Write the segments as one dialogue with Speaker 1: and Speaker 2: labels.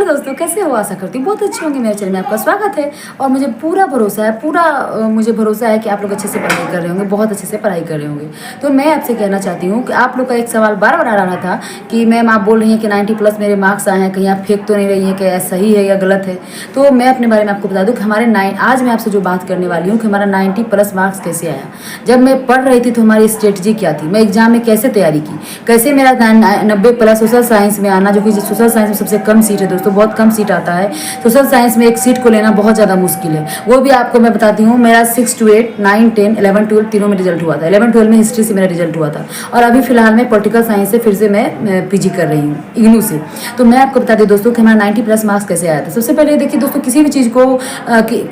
Speaker 1: दोस्तों, कैसे हो? आशा करती हूँ बहुत अच्छे होंगे। मेरे चैनल में आपका स्वागत है और मुझे पूरा भरोसा है, मुझे भरोसा है कि आप लोग अच्छे से पढ़ाई कर रहे होंगे, बहुत अच्छे से पढ़ाई कर रहे होंगे। तो मैं आपसे कहना चाहती हूँ कि आप लोग का एक सवाल बार बार आ रहा था कि मैम आप बोल रही हैं कि 90+ मेरे मार्क्स आए हैं, कहीं आप फेंक तो नहीं रही हैं कि सही है या गलत है। तो मैं अपने बारे में आपको बता दूँ कि आज मैं आपसे जो बात करने वाली हूँ कि हमारा 90+ मार्क्स कैसे आया। जब मैं पढ़ रही थी तो हमारी स्ट्रेटजी क्या थी, मैं एग्जाम में कैसे तैयारी की, कैसे मेरा 90+ सोशल साइंस में आना, जो कि सोशल साइंस में सबसे कम सीट है दोस्तों, बहुत कम सीट आता है। सोशल साइंस में एक सीट को लेना बहुत ज़्यादा मुश्किल है। वो भी आपको मैं बताती हूँ, मेरा 6 to 8, 9, 10, 11, 12 तीनों में रिजल्ट हुआ था। 11, 12 में हिस्ट्री से मेरा रिजल्ट हुआ था और अभी फिलहाल में पॉलिटिकल साइंस से फिर से मैं पीजी कर रही हूँ इग्नू से। तो मैं आपको बता दें दोस्तों कि हमारा 90+ मार्क्स कैसे आया था। सबसे पहले देखिए दोस्तों, किसी भी चीज़ को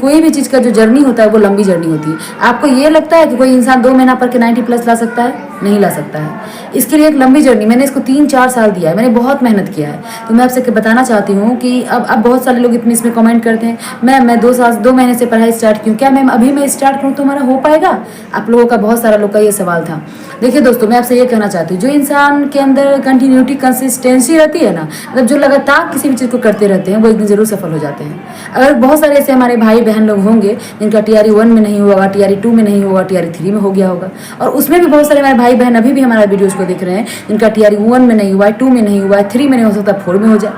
Speaker 1: कोई भी चीज़ का जो जर्नी होता है वो लंबी जर्नी होती है। आपको ये लगता है कि कोई इंसान 2 महीना पढ़ के 90+ ला सकता है? नहीं ला सकता है। इसके लिए एक लंबी जर्नी, मैंने इसको 3-4 साल दिया है, मैंने बहुत मेहनत किया है। तो मैं आपसे बताना चाहती हूँ कि अब बहुत सारे लोग इसमें कमेंट करते हैं, मैं 2 महीने से पढ़ाई स्टार्ट की हूँ, क्या मैम अभी मैं स्टार्ट करूँ तो हमारा हो पाएगा? आप लोगों का, बहुत सारा लोग का ये सवाल था। देखिए दोस्तों, मैं आपसे ये कहना चाहती हूँ, जो इंसान के अंदर कंटिन्यूटी, कंसिस्टेंसी रहती है ना, मतलब जो लगातार किसी भी चीज़ को करते रहते हैं, वो एक दिन जरूर सफल हो जाते हैं। अगर बहुत सारे ऐसे हमारे भाई बहन लोग होंगे जिनका TRE 1 में नहीं होगा, TRE 2 में नहीं होगा, TRE 3 में हो गया होगा, और उसमें भी बहुत सारे हमारे भाई बहन अभी भी हमारा वीडियोज़ को देख रहे हैं जिनका TRE 1 में नहीं हुआ है, 2 में नहीं हुआ है, 3 में नहीं हो सकता, 4 में हो जाए।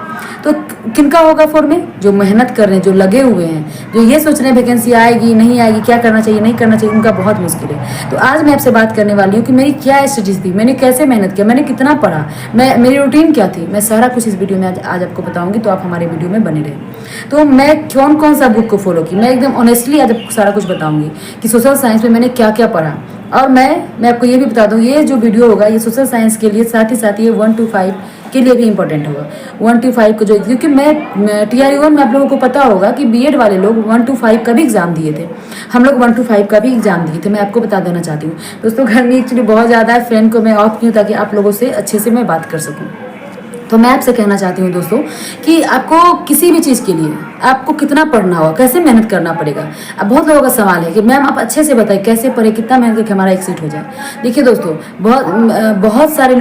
Speaker 1: तो किनका होगा 4 में? जो मेहनत कर रहे हैं, जो लगे हुए हैं, जो ये सोच रहे हैं वैकेंसी आएगी नहीं आएगी, क्या करना चाहिए नहीं करना चाहिए, उनका बहुत मुश्किल है। तो आज मैं आपसे बात करने वाली हूँ कि मेरी क्या स्ट्रेटेजी थी, मैंने कैसे मेहनत किया, मैंने कितना पढ़ा, मेरी रूटीन क्या थी, मैं सारा कुछ इस वीडियो में आज आपको बताऊंगी। तो आप हमारे वीडियो में बने रहे। तो मैं कौन कौन सा बुक को फॉलो की, मैं एकदम ऑनेस्टली आज आपको सारा कुछ बताऊंगी कि सोशल साइंस में मैंने क्या क्या पढ़ा। और मैं आपको ये भी बता दूँ, ये जो वीडियो होगा ये सोशल साइंस के लिए, साथ ही साथ ये 1 to 5 के लिए भी इंपॉर्टेंट होगा। 1 to 5 को जो, क्योंकि मैं TRE 1 में आप लोगों को पता होगा कि BEd वाले लोग 1 to 5 का भी एग्जाम दिए थे, हम लोग 1 to 5 का भी एग्जाम दिए थे। मैं आपको बता देना चाहती हूँ दोस्तों, घर में एक्चुअली बहुत ज़्यादा है, फैन को मैं ऑफ की हूँ ताकि आप लोगों से अच्छे से मैं बात कर सकूँ। तो मैं आपसे कहना चाहती हूँ दोस्तों कि आपको किसी भी चीज़ के लिए आपको कितना पढ़ना होगा, कैसे मेहनत करना पड़ेगा। अब बहुत लोगों का सवाल है कि मैम आप अच्छे से बताइए कैसे पढ़े, कितना मेहनत करके हमारा एक सीट हो जाए। देखिए दोस्तों, बहुत सारे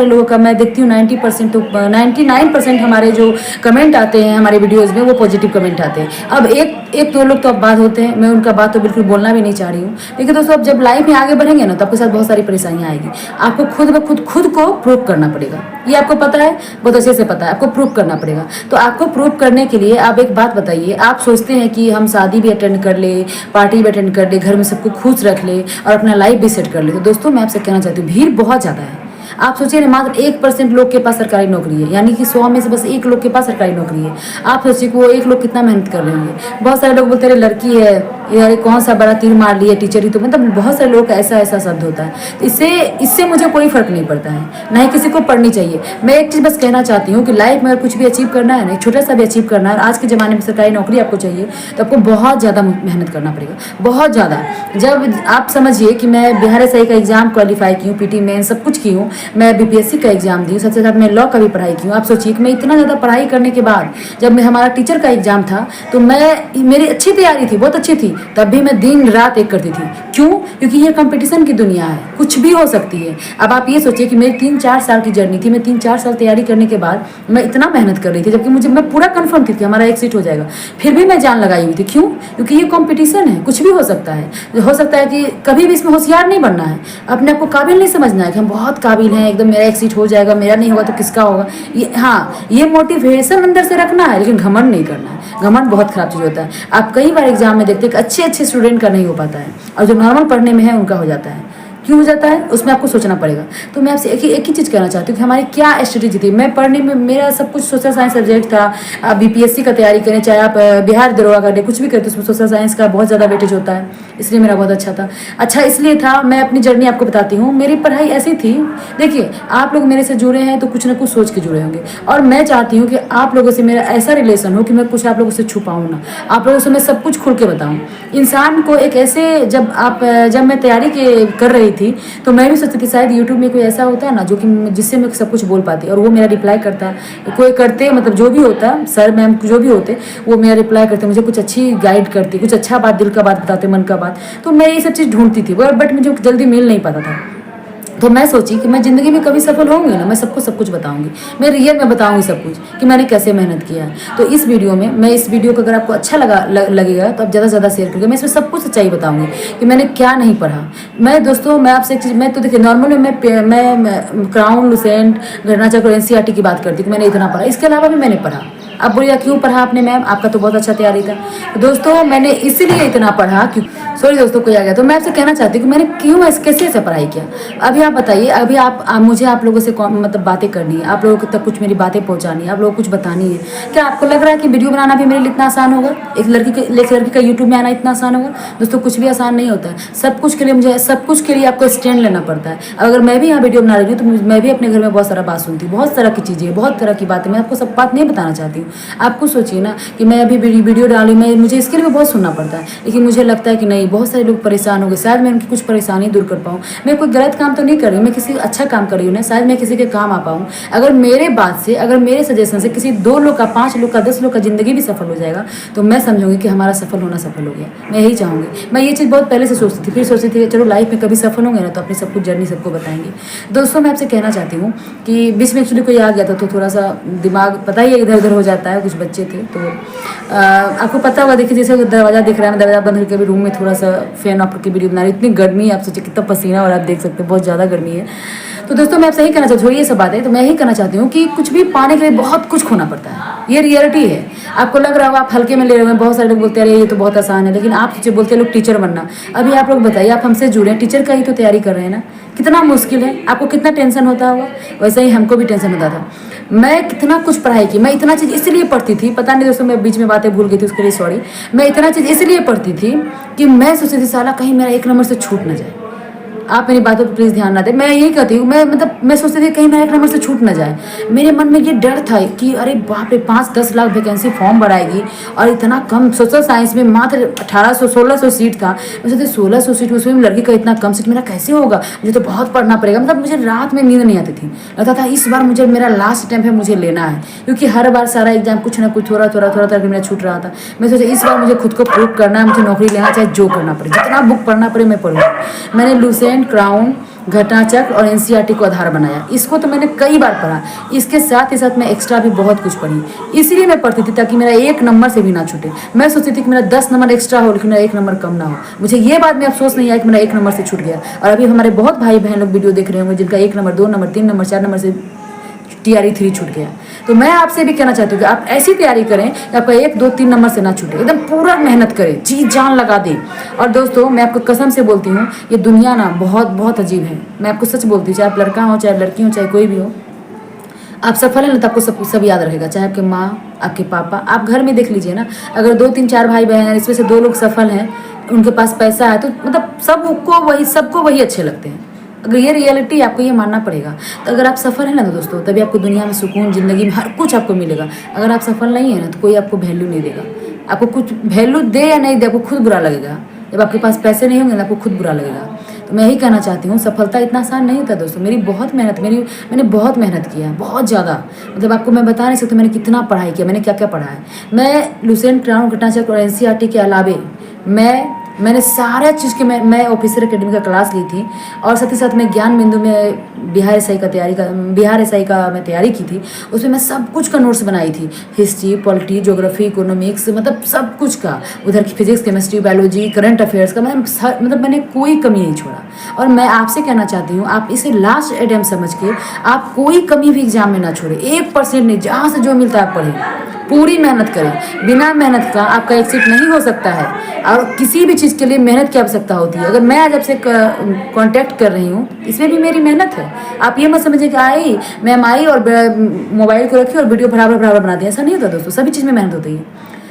Speaker 1: लोगों का मैं देखती हूँ 90% तो 99% हमारे जो कमेंट आते हैं हमारे वीडियोज़ में वो पॉजिटिव कमेंट आते हैं। अब एक दो लोग तो अब बात होते हैं, मैं उनका बात तो बिल्कुल बोलना भी नहीं चाह रही हूँ। देखिए दोस्तों, अब जब लाइफ में आगे बढ़ेंगे ना तो आपके साथ बहुत सारी परेशानियाँ आएगी। आपको खुद को प्रूव करना पड़ेगा, ये आपको पता है, बहुत अच्छे से पता है, आपको प्रूव करना पड़ेगा। तो आपको प्रूव करने के लिए आप एक बात बताइए, आप सोचते हैं कि हम शादी भी अटेंड कर ले, पार्टी भी अटेंड कर ले, घर में सबको खुश रख ले और अपना लाइफ भी सेट कर ले। तो दोस्तों मैं आपसे कहना चाहती हूँ, भीड़ बहुत ज़्यादा है। आप सोचिए ना, मात्र 1% लोग के पास सरकारी नौकरी है, यानी कि 100 में से बस 1 लोग के पास सरकारी नौकरी है। आप सोचिए कि वो 1 लोग कितना मेहनत कर रहे होंगे। बहुत सारे लोग बोलते हैं लड़की है यार, कौन सा बड़ा तीर मार लिया, टीचर ही तो, मतलब बहुत सारे लोगों का ऐसा शब्द होता है। तो इससे मुझे कोई फर्क नहीं पड़ता है, ना ही किसी को पढ़नी चाहिए। मैं एक चीज़ बस कहना चाहती हूँ कि लाइफ में अगर कुछ भी अचीव करना है ना, छोटा सा भी अचीव करना है, आज के ज़माने में सरकारी नौकरी आपको चाहिए तो आपको बहुत ज़्यादा मेहनत करना पड़ेगा, बहुत ज़्यादा। जब आप समझिए कि मैं बिहार SI का एग्जाम क्वालिफाई की हूँ, PT मेन सब कुछ की हूँ, मैं BPSC का एग्जाम दी हूँ, सबसे साथ मैं लॉ का भी पढ़ाई की हूँ। आप सोचिए कि मैं इतना ज़्यादा पढ़ाई करने के बाद जब मैं हमारा टीचर का एग्जाम था तो मेरी अच्छी तैयारी थी, बहुत अच्छी थी, तब भी मैं दिन रात एक करती थी। क्यों? क्योंकि ये कंपटीशन की दुनिया है, कुछ भी हो सकती है। अब आप ये सोचिए कि मेरी 3-4 साल की जर्नी थी, मैं 3-4 साल तैयारी करने के बाद मैं इतना मेहनत कर रही थी, जबकि मैं पूरा कन्फर्म थी कि हमारा एक सीट हो जाएगा, फिर भी मैं जान लगाई हुई थी। क्यों? क्योंकि ये कॉम्पिटिशन है, कुछ भी हो सकता है। हो सकता है कि कभी भी इसमें होशियार नहीं बनना है, अपने आप को काबिल नहीं समझना है कि हम बहुत काबिल हैं, एकदम मेरा एक सीट हो जाएगा, मेरा नहीं होगा तो किसका होगा। ये मोटिवेशन अंदर से रखना है, लेकिन घमंड नहीं करना है। घमंड बहुत खराब चीज़ होता है। आप कई बार एग्जाम में देखते हैं कि अच्छे स्टूडेंट का नहीं हो पाता है और जो नॉर्मल पढ़ने में है उनका हो जाता है। क्यों हो जाता है, उसमें आपको सोचना पड़ेगा। तो मैं आपसे एक ही चीज़ कहना चाहती हूँ कि हमारी क्या स्ट्रेटेजी थी। मैं पढ़ने में, मेरा सब कुछ सोशल साइंस सब्जेक्ट था। आप BPSC का तैयारी करें, चाहे आप बिहार दरोगा करें, कुछ भी करें, तो उसमें सोशल साइंस का बहुत ज़्यादा वेटेज होता है, इसलिए मेरा बहुत अच्छा था। अच्छा इसलिए था, मैं अपनी जर्नी आपको बताती हूँ। मेरी पढ़ाई ऐसी थी, देखिए आप लोग मेरे से जुड़े हैं तो कुछ ना कुछ सोच के जुड़े होंगे, और मैं चाहती हूँ कि आप लोगों से मेरा ऐसा रिलेशन हो कि मैं कुछ आप लोगों से छुपाऊँ ना, आप लोगों से मैं सब कुछ खुल के बताऊँ। इंसान को एक ऐसे, जब मैं तैयारी कर रही थी तो मैं भी सोचती थी शायद यूट्यूब में कोई ऐसा होता है ना जो कि जिससे मैं सब कुछ बोल पाती, और वो मेरा रिप्लाई करता, कोई करते, मतलब जो भी होता, सर मैम जो भी होते, वो मेरा रिप्लाई करते, मुझे कुछ अच्छी गाइड करती, कुछ अच्छा बात, दिल का बात बताते, मन का बात। तो मैं ये सब चीज़ ढूंढती थी, बट मुझे जल्दी मिल नहीं पाता था। तो मैं सोची कि मैं ज़िंदगी में कभी सफल होंगी ना, मैं सबको सब कुछ बताऊंगी, मैं रियल में बताऊंगी सब कुछ कि मैंने कैसे मेहनत किया है। तो इस वीडियो में मैं इस वीडियो को अगर आपको अच्छा लगेगा तो आप ज़्यादा से ज़्यादा शेयर करिए। मैं इसमें सब कुछ सच्चाई बताऊंगी कि मैंने क्या नहीं पढ़ा। मैं दोस्तों मैं आपसे एक चीज़, मैं तो देखिए नॉर्मल में मैं क्राउन, लुसेंट, घटना चक्र, एनसीईआरटी की बात करती कि मैंने इतना पढ़ा। इसके अलावा भी मैंने पढ़ा। अब बोलिए क्यों पढ़ा आपने मैम, आपका तो बहुत अच्छा तैयारी था। तो दोस्तों मैंने इसलिए इतना पढ़ा कि सॉरी दोस्तों कोई आ गया। तो मैं आपसे कहना चाहती हूँ कि मैंने क्यों कैसे ऐसे पढ़ाई किया। अभी आप बताइए, अभी मुझे आप लोगों से मतलब बातें करनी है, आप लोगों तक कुछ मेरी बातें पहुँचानी है, आप लोगों को कुछ बतानी है। क्या आपको लग रहा है कि वीडियो बनाना भी मेरे लिए इतना आसान होगा? एक लड़की का यूट्यूब में आना इतना आसान होगा? दोस्तों कुछ भी आसान नहीं होता है। सब कुछ के लिए आपको स्टैंड लेना पड़ता है। अगर मैं भी यहाँ वीडियो बना रही हूँ तो मैं भी अपने घर में बहुत सारा बात सुनती हूँ, बहुत तरह की चीज़ें, बहुत तरह की बातें। मैं आपको सब बात नहीं बताना चाहती हूँ। आपको सोचिए ना कि मैं अभी वीडियो डाली, मुझे इसके लिए बहुत सुनना पड़ता है, लेकिन मुझे लगता है कि नहीं, बहुत सारे लोग परेशान हो गए, शायद मैं उनकी कुछ परेशानी दूर कर पाऊँ। मैं कोई गलत काम तो नहीं कर रही हूँ, मैं किसी अच्छा काम कर रही हूँ ना, शायद मैं किसी के काम आ पाऊँ। अगर मेरे बात से, अगर मेरे सजेशन से किसी 2 लोग का, 5 लोग का, 10 लोग का ज़िंदगी भी सफल हो जाएगा तो मैं समझूंगी कि हमारा सफल होना सफल हो गया। मैं यही चाहूँगी। मैं ये चीज़ बहुत पहले से सोचती थी, फिर सोचती थी कि चलो लाइफ में कभी सफल होंगे ना तो अपनी सब कुछ जर्नी सबको बताएंगे। दोस्तों मैं आपसे कहना चाहती हूँ कि बीच में एक्चुअली कोई आ गया था तो थोड़ा सा दिमाग पता ही इधर उधर हो जाता है। कुछ बच्चे थे तो आपको पता होगा, देखिए जैसे दरवाज़ा दिख रहा है, मैं दरवाज़ा बंद करके भी रूम में थोड़ा सा फैन ऑफ करके वीडियो बना रही। इतनी गर्मी है, आप सोचिए कितना पसीना, और आप देख सकते हैं बहुत ज़्यादा गर्मी है। तो दोस्तों मैं आपसे यही कहना चाहती हूँ, ये सब बातें तो मैं यही कहना चाहती हूँ कि कुछ भी पाने के लिए बहुत कुछ खोना पड़ता है। ये रियलिटी है। आपको लग रहा होगा आप हल्के में ले रहे हो, बहुत सारे लोग बोलते हैं अरे ये तो बहुत आसान है, लेकिन आप सोचिए, बोलते हैं लोग टीचर बनना। अभी आप लोग बताइए, आप हमसे जुड़े हैं, टीचर का ही तो तैयारी कर रहे हैं ना, कितना मुश्किल है। आपको कितना टेंशन होता होगा, वैसे ही हमको भी टेंशन होता था। मैं कितना कुछ पढ़ाई की, मैं इतना चीज़ इसलिए पढ़ती थी, पता नहीं दोस्तों मैं बीच में बातें भूल गई थी, उसके लिए सॉरी। मैं इतना चीज़ इसलिए पढ़ती थी कि मैं सोचती थी साला कहीं मेरा 1 नंबर से छूट ना जाए। आप मेरी बातों पर प्लीज़ ध्यान ना दें। मैं यही कहती हूँ, मैं सोचती थी कहीं मेरा 1 नंबर से छूट ना जाए। मेरे मन में ये डर था कि अरे बाप रे, 5-10 लाख वैकेंसी फॉर्म भराएगी और इतना कम, सोशल साइंस में मात्र 1800-1600 सीट था। मैं सोचती 1600 सीट, उसमें लड़की का इतना कम सीट, मेरा कैसे होगा, मुझे तो बहुत पढ़ना पड़ेगा। मतलब मुझे रात में नींद नहीं आती थी, लगता था इस बार मुझे मेरा लास्ट टाइम है, मुझे लेना है। क्योंकि हर बार सारा एग्जाम कुछ ना कुछ थोड़ा करके मेरा छूट रहा था। मैं सोचा इस बार मुझे खुद को प्रूव करना है, मुझे नौकरी लेना, चाहे जो करना पड़े, जितना बुक पढ़ना पड़े मैं पढ़ूँ। मैंने लुसेंट, क्राउन, घटनाचक्र और एनसीईआरटी को आधार बनाया। इसको तो मैंने कई बार पढ़ा। इसके साथ ही साथ मैं एक्स्ट्रा भी बहुत कुछ पढ़ी। इसलिए मैं पढ़ती थी ताकि मेरा 1 नंबर से भी ना छूटे। मैं सोचती थी कि मेरा 10 नंबर एक्स्ट्रा हो लेकिन मेरा 1 नंबर कम ना हो। मुझे ये बात में अफसोस नहीं आया कि मेरा 1 नंबर से छूट गया। और अभी हमारे बहुत भाई बहन लोग वीडियो देख रहे होंगे जिनका 1 नंबर, 2 नंबर, 3 नंबर, 4 नंबर से TRE 3 छूट गया। तो मैं आपसे भी कहना चाहती हूँ कि आप ऐसी तैयारी करें कि आपका 1, 2, 3 नंबर से ना छूटे। एकदम पूरा मेहनत करें, जी जान लगा दें। और दोस्तों मैं आपको कसम से बोलती हूँ, ये दुनिया ना बहुत बहुत अजीब है। मैं आपको सच बोलती हूँ, चाहे आप लड़का हो, चाहे लड़की हो, चाहे कोई भी हो, आप सफल हैं ना तो आपको सब याद रहेगा। चाहे आपके माँ, आपके पापा, आप घर में देख लीजिए ना, अगर 2, 3, 4 भाई बहन हैं, इसमें से 2 लोग सफल हैं, उनके पास पैसा है, तो मतलब सबको वही अच्छे लगते हैं। अगर ये रियलिटी आपको ये मानना पड़ेगा। तो अगर आप सफल है ना तो दोस्तों तभी आपको दुनिया में सुकून, ज़िंदगी में हर कुछ आपको मिलेगा। अगर आप सफल नहीं है ना तो कोई आपको वैल्यू नहीं देगा। आपको कुछ वैल्यू दे या नहीं दे, आपको खुद बुरा लगेगा। जब आपके पास पैसे नहीं होंगे ना आपको खुद बुरा लगेगा। तो मैं यही कहना चाहती हूँ, सफलता इतना आसान नहीं होता दोस्तों। मैंने बहुत मेहनत किया, बहुत ज़्यादा। मतलब आपको मैं बता नहीं सकती मैंने कितना पढ़ाई किया, मैंने क्या क्या पढ़ा है। मैं लुसेंट, क्राउन, घटनाचक्र और एनसीईआरटी के अलावे मैंने सारा चीज़ के मैं ऑफिसर एकेडमी का क्लास ली थी। और साथ ही साथ मैं ज्ञान बिंदु में बिहार एसआई का मैं तैयारी की थी। उसमें मैं सब कुछ का नोट्स बनाई थी, हिस्ट्री, पॉलिटी, ज्योग्राफी, इकोनॉमिक्स, मतलब सब कुछ का। उधर की physics, chemistry, biology, current affairs का मतलब मैंने कोई कमी नहीं छोड़ा। और मैं आपसे कहना चाहती हूँ, आप इसे लास्ट अटेम्प्ट समझ के आप कोई कमी भी एग्जाम में ना छोड़े, 1% नहीं, जहाँ से जो मिलता है आप पढ़ें, पूरी मेहनत करें। बिना मेहनत का आपका एग्जिट नहीं हो सकता है। और किसी भी चीज़ के लिए मेहनत की आवश्यकता होती है। अगर मैं आज आपसे कांटेक्ट कर रही हूँ, इसमें भी मेरी मेहनत है। आप ये मत समझिए कि मैम आई और मोबाइल को रखी और वीडियो बराबर बना दिया, ऐसा नहीं होता दोस्तों। सभी चीज़ में मेहनत होती है,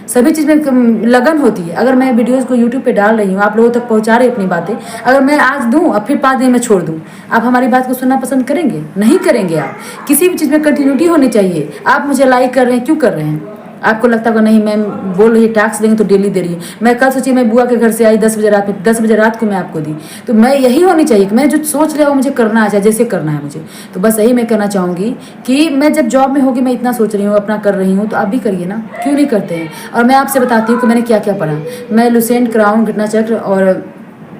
Speaker 1: सभी चीज़ में लगन होती है। अगर मैं वीडियोस को यूट्यूब पे डाल रही हूँ, आप लोगों तक पहुँचा रही अपनी बातें, अगर मैं आज दूँ और फिर 5 दिन में छोड़ दूँ, आप हमारी बात को सुनना पसंद करेंगे? नहीं करेंगे। आप किसी भी चीज़ में कंटिन्यूटी होनी चाहिए। आप मुझे लाइक कर रहे हैं, क्यों कर रहे हैं? आपको लगता होगा नहीं मैम बोल रही है टैक्स देंगे तो डेली दे रही है। मैं कल सोचिए मैं बुआ के घर से आई 10 बजे रात में, 10 बजे रात को मैं आपको दी। तो मैं यही होनी चाहिए कि मैं जो सोच रहा हूँ मुझे करना है, चाहे जैसे करना है मुझे। तो बस यही मैं कहना चाहूँगी कि मैं जब जॉब में होगी, मैं इतना सोच रही हूँ, अपना कर रही हूँ, तो आप भी करिए ना, क्यों नहीं करते हैं। और मैं आपसे बताती हूँ कि मैंने क्या क्या पढ़ा। मैं लुसेंट, क्राउन, घटनाचक्र और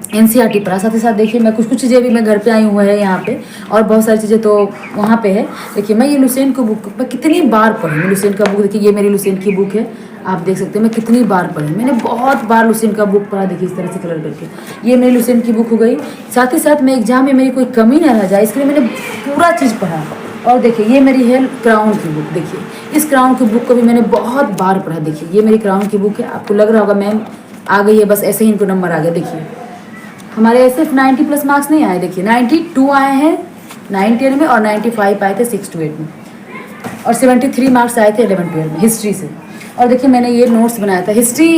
Speaker 1: एनसीईआरटी पढ़ा। साथ ही साथ देखिए मैं कुछ कुछ चीज़ें भी मैं घर पे आई हुए हैं यहाँ पे, और बहुत सारी चीज़ें तो वहाँ पे है। देखिए मैं ये लुसेंट की बुक मैं कितनी बार पढ़ी हूँ। लुसेंट का बुक देखिए, ये मेरी लुसेंट की बुक है, आप देख सकते हैं मैं कितनी बार पढ़ी। मैंने बहुत बार लुसेंट का बुक पढ़ा। देखिए इस तरह से कलर करके, ये मेरी लुसेंट की बुक हो गई। साथ ही साथ मैं एग्जाम में मेरी कोई कमी ना रह जाए, इसके लिए मैंने पूरा चीज़ पढ़ा। और देखिए ये मेरी है क्राउन की बुक। देखिए इस क्राउन की बुक को भी मैंने बहुत बार पढ़ा। देखिए ये मेरी क्राउन की बुक है। आपको लग रहा होगा मैम आ गई है, बस ऐसे ही इनको नंबर आ गया। देखिए हमारे सिर्फ 90+ मार्क्स नहीं आए, देखिए 92 आए हैं 9, 10 में, और 95 आए थे 6 to 8 में, और 73 मार्क्स आए थे 11, 12 में हिस्ट्री से। और देखिए मैंने ये नोट्स बनाया था। हिस्ट्री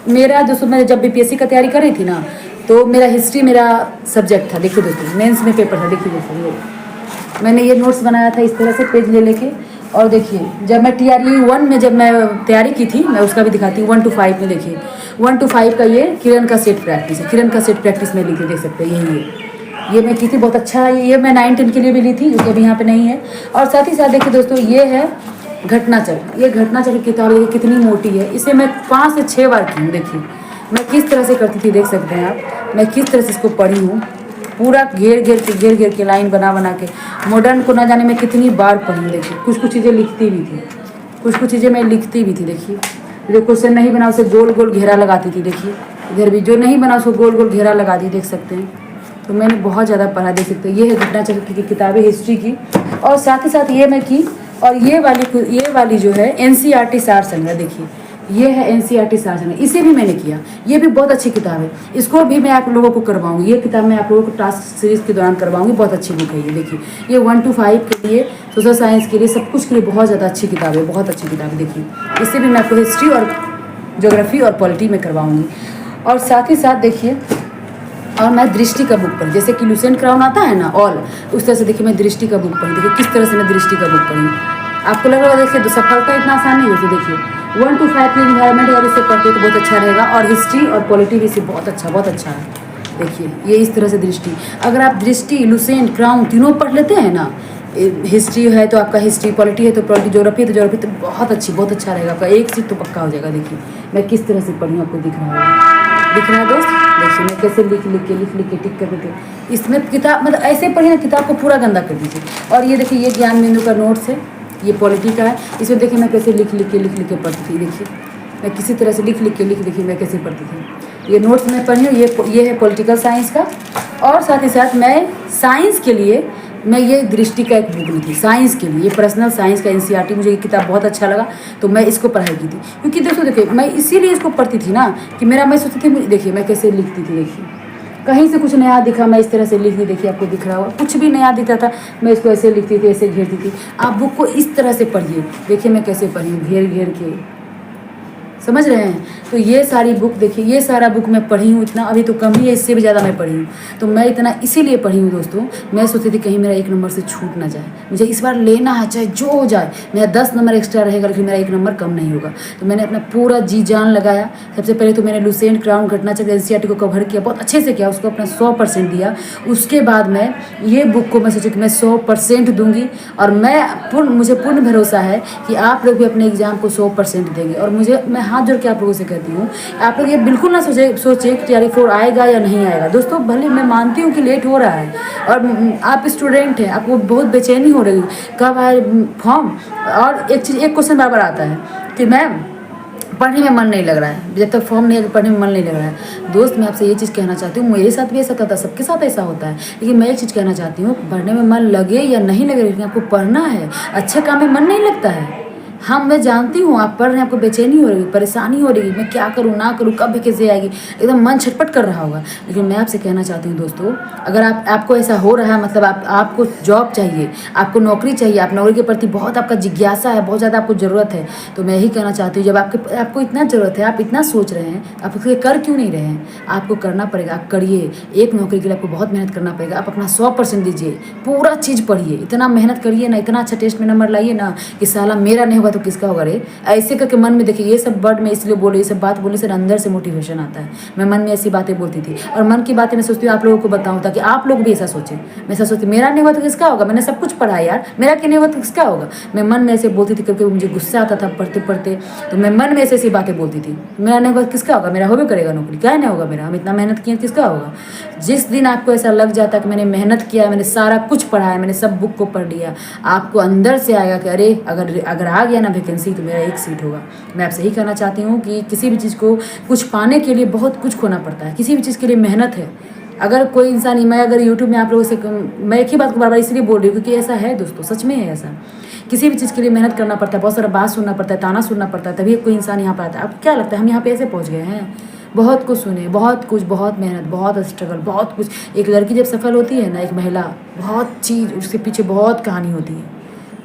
Speaker 1: मेरा दोस्तों, मैंने जब बीपीएससी का तैयारी कर रही थी ना, तो मेरा हिस्ट्री मेरा सब्जेक्ट था। देखिए दोस्तों मेंस में पेपर था। देखिए दोस्तों मैंने ये नोट्स बनाया था इस तरह से पेज ले लेके। और देखिए जब मैं TRE 1 में जब मैं तैयारी की थी, मैं उसका भी दिखाती हूँ 1 to 5 में। देखिए 1 to 5 का ये किरण का सेट प्रैक्टिस है। किरण का सेट प्रैक्टिस में लिखे, देख सकते हैं यही है। ये मैं की थी, बहुत अच्छा है। ये मैं 9, 10 के लिए भी ली थी, जो कि अभी यहाँ पे नहीं है। और साथ ही साथ देखिए दोस्तों ये है घटनाचक्र। ये घटनाचक्र की किताब ये कितनी मोटी है, इसे मैं 5 से 6 बार की हूँ। देखिए मैं किस तरह से करती थी, देख सकते हैं आप मैं किस तरह से इसको पढ़ी हूँ। पूरा घेर के लाइन बना के। मॉडर्न को ना जाने मैं कितनी बार पढ़ी। देखिए कुछ कुछ चीज़ें लिखती भी थी, कुछ कुछ चीज़ें मैं लिखती भी थी। देखिए जो क्वेश्चन नहीं बना उसे गोल गोल घेरा लगाती थी। देखिए इधर भी जो नहीं बना उसको गोल गोल घेरा लगा दी, देख सकते हैं। तो मैंने बहुत ज़्यादा पढ़ा, देख सकते हैं। ये है घटनाचक्र की किताबें हिस्ट्री की। और साथ ही साथ ये मैं की, और ये वाली जो है NCERT सार संग्रह। देखिए ये है NCERT सार संग्रह, इसे भी मैंने किया। ये भी बहुत अच्छी किताब है, इसको भी मैं आप लोगों को करवाऊंगी। ये किताब मैं आप लोगों को टास्क सीरीज के दौरान करवाऊंगी। बहुत अच्छी बुक है ये। देखिए ये 1 to 5 के लिए, सोशल साइंस के लिए, सब कुछ के लिए बहुत ज़्यादा अच्छी किताब है, बहुत अच्छी किताब है। देखिए इससे भी मैं आपको हिस्ट्री और ज्योग्राफी और पॉलिटी में करवाऊँगी। और साथ ही साथ देखिए, और मैं दृष्टि का बुक पढ़ी, जैसे कि लुसेंट क्राउन आता है ना ऑल, उस तरह से देखिए मैं दृष्टि का बुक पढ़ी। देखिए किस तरह से मैं दृष्टि का बुक पढ़ी। आपको लग रहा है देखिए तो सफलता इतना आसान नहीं होती। देखिए 1 to 5 की इन्वायरमेंट अगर इससे पढ़ते तो बहुत अच्छा रहेगा। और हिस्ट्री और पॉलिटी भी इससे बहुत अच्छा है। देखिए ये इस तरह से दृष्टि, अगर आप दृष्टि, लुसेंट, क्राउन तीनों पढ़ लेते हैं ना, हिस्ट्री है तो आपका हिस्ट्री, पॉलिटी है तो पॉलिटी, ज्योग्राफी है तो ज्योग्राफी, तो बहुत अच्छा रहेगा आपका। एक चीज़ तो पक्का हो जाएगा। देखिए मैं किस तरह से पढ़ी, आपको दिख रहा है दोस्त। देखिए मैं कैसे लिख के टिक करके इसमें किताब, मतलब ऐसे पढ़ी ना किताब को पूरा गंदा कर दीजिए। और ये देखिए ये ज्ञान बिंदु का नोट्स है, ये पॉलिटी का है। इसमें देखिए मैं कैसे लिख के पढ़ती थी। देखिए मैं किसी तरह से लिख के देखिए मैं कैसे पढ़ती थी। ये नोट्स मैं पढ़ी हूँ। ये है पॉलिटिकल साइंस का। और साथ ही साथ मैं साइंस के लिए मैं ये दृष्टि का एक बुक ली थी साइंस के लिए। ये पर्सनल साइंस का NCERT, मुझे ये किताब बहुत अच्छा लगा तो मैं इसको पढ़ाई की थी। क्योंकि देखिए मैं इसीलिए इसको पढ़ती थी ना कि मैं सोचती थी, देखिए मैं कैसे लिखती थी। देखिए कहीं से कुछ नया दिखा मैं इस तरह से लिख दी। देखिए आपको दिख रहा होगा, कुछ भी नया दिखता था मैं इसको ऐसे लिखती थी, ऐसे घेरती थी। आप बुक को इस तरह से पढ़िए। देखिए मैं कैसे पढ़ी हूँ, घेर के, समझ रहे हैं। तो ये सारी बुक देखिए, ये सारा बुक मैं पढ़ी हूँ। इतना अभी तो कम ही है, इससे भी ज़्यादा मैं पढ़ी हूँ। तो मैं इतना इसीलिए पढ़ी हूँ दोस्तों, मैं सोचती थी कहीं मेरा 1 नंबर से छूट ना जाए। मुझे इस बार लेना है, चाहे जो हो जाए। मेरा 10 नंबर एक्स्ट्रा रहेगा लेकिन मेरा 1 नंबर कम नहीं होगा। तो मैंने अपना पूरा जी जान लगाया। सबसे पहले तो मैंने लुसेंट, क्राउन, घटनाचक्र, NCERT को कवर किया, बहुत अच्छे से किया, उसको अपना 100% दिया। उसके बाद मैं ये बुक को मैं सोची कि मैं 100% दूंगी। और मुझे पूर्ण भरोसा है कि आप लोग भी अपने एग्जाम को 100% देंगे। और मैं हाथ जोड़ के आप लोगों से कहती हूँ, आप लोग ये बिल्कुल ना सोचे कि TRE 4 आएगा या नहीं आएगा। दोस्तों भले मैं मानती हूँ कि लेट हो रहा है, और आप स्टूडेंट हैं, आपको बहुत बेचैनी हो रही है कब आए फॉर्म। और एक क्वेश्चन बार आता है कि मैम पढ़ने में मन नहीं लग रहा है, जब तक फॉर्म नहीं है पढ़ने में मन नहीं लग रहा है। दोस्त मैं आपसे ये चीज़ कहना चाहती हूँ, मेरे साथ भी ऐसा होता है, सबके साथ ऐसा होता है। लेकिन मैं एक चीज़ कहना चाहती हूँ, पढ़ने में मन लगे या नहीं लगे, लेकिन आपको पढ़ना है। अच्छे काम में मन नहीं लगता है। हाँ मैं जानती हूँ आप पढ़ रहे हैं, आपको बेचैनी हो रही है, परेशानी हो रही है, मैं क्या करूँ ना करूँ, कब कैसे आएगी, एकदम मन छटपट कर रहा होगा। लेकिन मैं आपसे कहना चाहती हूँ दोस्तों, अगर आपको ऐसा हो रहा है, मतलब आपको जॉब चाहिए, आपको नौकरी चाहिए, आप नौकरी के प्रति बहुत आपका जिज्ञासा है, बहुत ज़्यादा आपको ज़रूरत है, तो मैं यही कहना चाहती हूँ, जब आपको इतना ज़रूरत है, आप इतना सोच रहे हैं, आप उसके कर क्यों नहीं रहे हैं। आपको करना पड़ेगा, आप करिए। एक नौकरी के लिए आपको बहुत मेहनत करना पड़ेगा। आप अपना 100% दीजिए, पूरा चीज़ पढ़िए, इतना मेहनत करिए ना, इतना अच्छा टेस्ट में नंबर लाइए ना कि साला मेरा नहीं होगा तो किसका होगा रे। ऐसे करके मन में देखिए, ये सब वर्ड मैं इसलिए बोल रही, ये सब बात बोलने से अंदर से मोटिवेशन आता है। मैं मन में ऐसी बातें बोलती थी और मन की बातें मैं सोचती हूँ आप लोगों को बताऊँ ताकि आप लोग भी ऐसा सोचें। मैं ऐसा सोचती, मेरा नहीं हुआ तो किसका होगा, मैंने सब कुछ पढ़ा यार, मेरा क्यों नहीं हुआ तो किसका होगा। मैं मन में ऐसे बोलती थी क्योंकि मुझे गुस्सा आता था पढ़ते पढ़ते, तो मैं मन में ऐसी ऐसी बातें बोलती थी, मेरा नहीं हुआ किसका होगा, मेरा हो भी करेगा नौकरी, क्या नहीं होगा मेरा, हम इतना मेहनत किए किसका होगा। जिस दिन आपको ऐसा लग जाता है कि मैंने मेहनत किया, मैंने सारा कुछ पढ़ा है, मैंने सब बुक को पढ़ लिया, आपको अंदर से आएगा कि अरे अगर आ गया ना वैकेंसी तो मेरा एक सीट होगा। मैं आपसे यही कहना चाहती हूँ कि किसी भी चीज़ को कुछ पाने के लिए बहुत कुछ खोना पड़ता है, किसी भी चीज़ के लिए मेहनत है। अगर कोई इंसान, मैं अगर यूट्यूब में आप लोगों से, मैं एक ही बात को बार बार इसलिए बोल रही हूँ क्योंकि ऐसा है दोस्तों, सच में है ऐसा। किसी भी चीज़ के लिए मेहनत करना पड़ता है, बहुत सारा बात सुनना पड़ता है, ताना सुनना पड़ता है, तभी कोई इंसान यहाँ पर आता है। आपको क्या लगता है हम यहाँ पे ऐसे पहुँच गए हैं? बहुत कुछ सुने, बहुत कुछ, बहुत मेहनत, बहुत स्ट्रगल, बहुत कुछ। एक लड़की जब सफल होती है ना, एक महिला, बहुत चीज़ उसके पीछे बहुत कहानी होती है।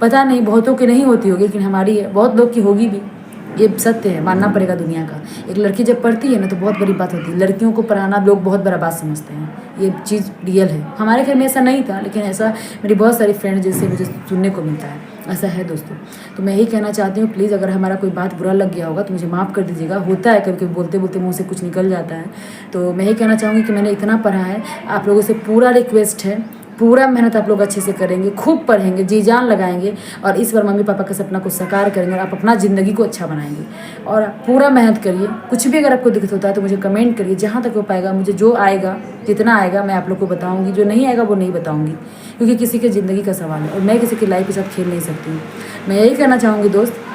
Speaker 1: पता नहीं बहुतों की नहीं होती होगी लेकिन हमारी है, बहुत लोग की होगी भी, ये सत्य है, मानना पड़ेगा दुनिया का। एक लड़की जब पढ़ती है ना तो बहुत बड़ी बात होती है। लड़कियों को पढ़ाना लोग बहुत बड़ा बात समझते हैं, ये चीज़ रियल है। हमारे घर में ऐसा नहीं था लेकिन ऐसा मेरी बहुत सारी फ्रेंड जिससे मुझे सुनने को मिलता है, ऐसा है दोस्तों। तो मैं यही कहना चाहती हूँ, प्लीज़ अगर हमारा कोई बात बुरा लग गया होगा तो मुझे माफ़ कर दीजिएगा। होता है कभी कभी बोलते बोलते मुँह से कुछ निकल जाता है। तो मैं यही कहना चाहूँगी कि मैंने इतना पढ़ा है, आप लोगों से पूरा रिक्वेस्ट है, पूरा मेहनत आप लोग अच्छे से करेंगे, खूब पढ़ेंगे, जी जान लगाएंगे और इस बार मम्मी पापा के सपना को साकार करेंगे और आप अपना ज़िंदगी को अच्छा बनाएंगे। और पूरा मेहनत करिए। कुछ भी अगर आपको दिक्कत होता है तो मुझे कमेंट करिए, जहाँ तक हो पाएगा मुझे जो आएगा, जितना आएगा मैं आप लोग को बताऊँगी, जो नहीं आएगा वो नहीं बताऊँगी, क्योंकि किसी के ज़िंदगी का सवाल है और मैं किसी की लाइफ के साथ खेल नहीं सकती हूँ। मैं यही कहना चाहूँगी दोस्त,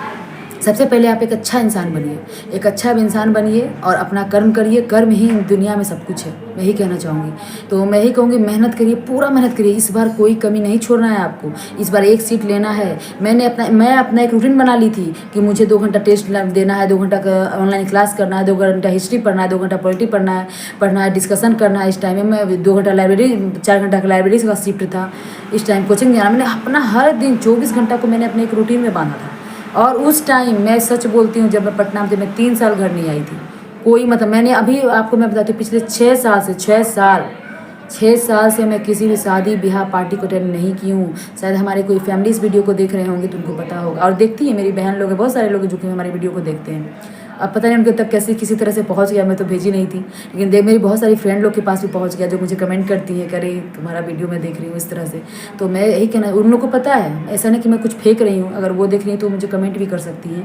Speaker 1: सबसे पहले आप एक अच्छा इंसान बनिए, एक अच्छा इंसान बनिए और अपना कर्म करिए। कर्म ही दुनिया में सब कुछ है, मैं यही कहना चाहूँगी। तो मैं यही कहूँगी, मेहनत करिए, पूरा मेहनत करिए। इस बार कोई कमी नहीं छोड़ना है आपको, इस बार एक सीट लेना है। मैं अपना एक रूटीन बना ली थी कि मुझे 2 घंटा टेस्ट देना है, 2 घंटा का ऑनलाइन क्लास करना है, 2 घंटा हिस्ट्री पढ़ना है, 2 घंटा पॉलिटी पढ़ना है, डिस्कशन करना है। इस टाइम में मैं 2 घंटा लाइब्रेरी, 4 घंटा का लाइब्रेरी का शिफ्ट था, इस टाइम कोचिंग जाना। मैंने अपना हर दिन 24 घंटा को मैंने अपने एक रूटीन में बांधा था। और उस टाइम मैं सच बोलती हूँ, जब मैं पटना में थी मैं 3 साल घर नहीं आई थी। कोई मतलब मैंने अभी आपको मैं बताती हूँ, पिछले 6 साल से मैं किसी भी शादी ब्याह पार्टी को अटेंड नहीं की हूँ। शायद हमारे कोई फैमिलीज वीडियो को देख रहे होंगे तो उनको पता होगा, और देखती है मेरी बहन लोग, बहुत सारे लोग हैं जो कि हमारी वीडियो को देखते हैं। अब पता नहीं उनके तक कैसे किसी तरह से पहुंच गया, मैं तो भेजी नहीं थी, लेकिन मेरी बहुत सारी फ्रेंड लोग के पास भी पहुंच गया, जो मुझे कमेंट करती है, करे तुम्हारा वीडियो मैं देख रही हूँ इस तरह से। तो मैं यही कहना, उन लोगों को पता है, ऐसा नहीं कि मैं कुछ फेंक रही हूँ। अगर वो देख रही है तो मुझे कमेंट भी कर सकती है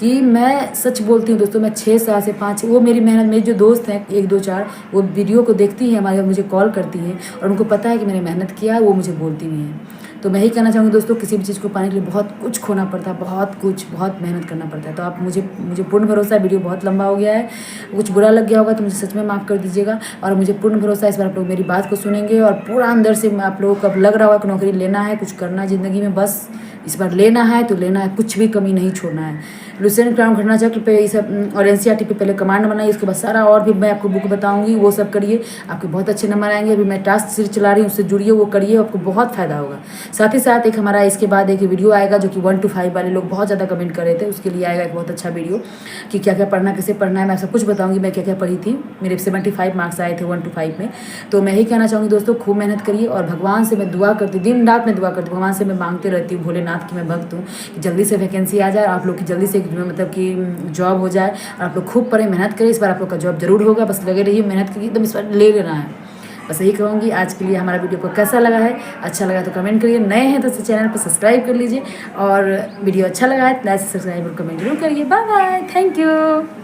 Speaker 1: कि मैं सच बोलती हूँ दोस्तों। मैं 6 साल से 5, वो मेरी मेहनत, मेरी जो दोस्त हैं 1 2 4, वो वीडियो को देखती हैं हमारे, मुझे कॉल करती हैं और उनको पता है कि मैंने मेहनत किया है, वो मुझे बोलती भी हैं। तो मैं ही कहना चाहूँगी दोस्तों, किसी भी चीज़ को पाने के लिए बहुत कुछ खोना पड़ता है, बहुत मेहनत करना पड़ता है। तो आप मुझे पूर्ण भरोसा है, वीडियो बहुत लंबा हो गया है, कुछ बुरा लग गया होगा तो मुझे सच में माफ़ कर दीजिएगा। और मुझे पूर्ण भरोसा है इस बार आप लोग मेरी बात को सुनेंगे और पूरा अंदर से आप लोगों को अब लग रहा होगा कि नौकरी लेना है, कुछ करना है ज़िंदगी में, बस इस बार लेना है तो लेना है, कुछ भी कमी नहीं छोड़ना है। लुसेंट क्राउन घटना चक्र पे ये सब और एनसीईआरटी पे पहले कमांड बनाइए, उसके बाद सारा और भी मैं आपको बुक बताऊंगी, वो सब करिए, आपके बहुत अच्छे नंबर आएंगे। अभी मैं टास्क सीरीज चला रही हूँ, उससे जुड़िए, वो करिए, आपको बहुत फायदा होगा। साथ ही साथ एक हमारा इसके बाद एक वीडियो आएगा जो कि 1 to 5 वाले लोग बहुत ज़्यादा कमेंट कर रहे थे, उसके लिए आएगा एक बहुत अच्छा वीडियो कि क्या क्या पढ़ना, कैसे पढ़ना है। मैं सब कुछ बताऊँगी मैं क्या क्या पढ़ी थी, मेरे 75 मार्क्स आए थे 1 to 5 में। तो मैं यही कहना चाहूँगी दोस्तों, खूब मेहनत करिए और भगवान से मैं दुआ करती, दिन रात मैं दुआ करती हूँ, भगवान से मैं मांगते रहती हूँ, भोलेनाथ की मैं भक्त हूँ कि जल्दी से वैकेंसी आ जाए, आप लोग की जल्दी से मतलब कि जॉब हो जाए और आप लोग खूब पढ़ें, मेहनत करें। इस बार आप लोग का जॉब जरूर होगा, बस लगे रहिए, मेहनत करिए, एकदम इस बार ले लेना है। बस यही कहूँगी। आज के लिए हमारा वीडियो को कैसा लगा है, अच्छा लगा तो कमेंट करिए, नए हैं तो चैनल पर सब्सक्राइब कर लीजिए और वीडियो अच्छा लगा है तो लाइक सब्सक्राइब और कमेंट जरूर करिए। Bye bye, thank you.